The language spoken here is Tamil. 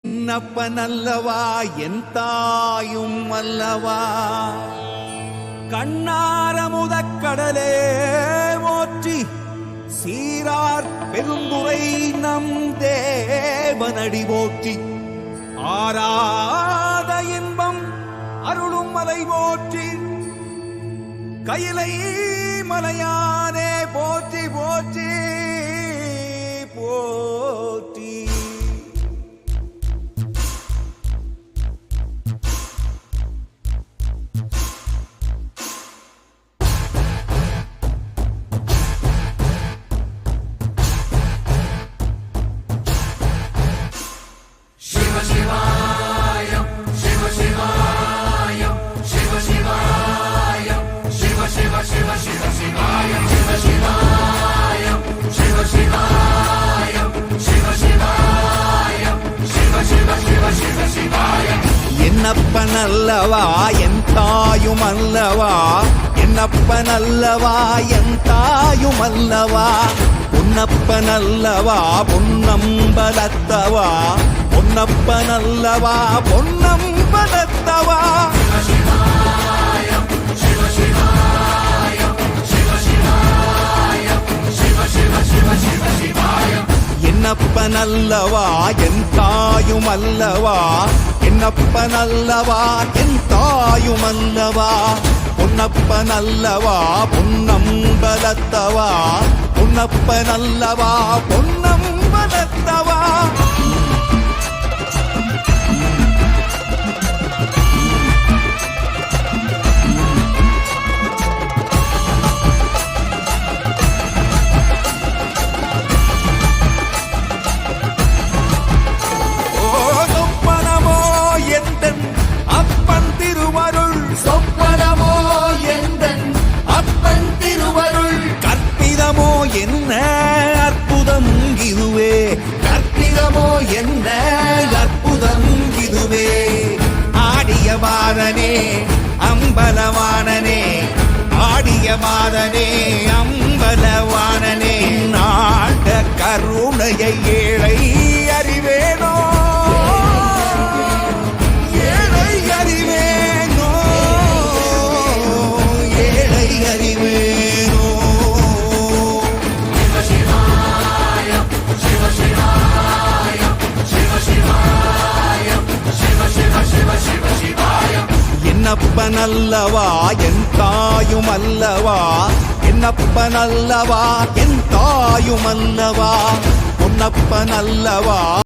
என்னப்பனல்லவா என் தாயும் அல்லவா கண்ணாரமுதக் கடலே போற்றி சீரார் பெருந்துரை நம் தேவனடி போற்றி ஆராத இன்பம் அருளும் மலை போற்றி கையிலை மலையானே போற்றி போற்றி போற்றி. Shiva Shivaya, Shiva Shivaya, Shiva Shivaya, Shiva Shiva Shiva Shiva Shivaya, Shiva Shivaya, Shiva Shivaya, Shiva Shivaya, Shiva Shiva Shiva Shiva Shivaya. என்னப்பனல்லவா என் தாயும் அல்லவா என்னப்பனல்லவா என் தாயும் அல்லவா பொன்னப்பனல்லவா பொன்னம்பலத்தவா பொன்னப்பனல்லவா பொன்னம்பலத்தவா என்னப்பனல்லவா என் தாயும் அல்லவா என்னப்பனல்லவா என் தாயும் அல்லவா பொன்னப்பனல்லவா பொன்னம்பலத்தவா பொன்னப்பனல்லவா பொன்னம்பலத்தவா. என்ன அற்புதம் இதுவே கற்பிதமோ என்ன அற்புதம் இதுவே ஆடிய மாதனே அம்பலவானனே ஆடிய மாதனே அம்பலவானனே நாட கருணையை ஏழை அறிவேனோ ஏழை அறிவேனோ ஏழை அறிவேனோ. என்னப்பனல்லவா என் தாயும் அல்லவா என்னப்பனல்லவா என் தாயும் அல்லவா பொன்னப்பனல்லவா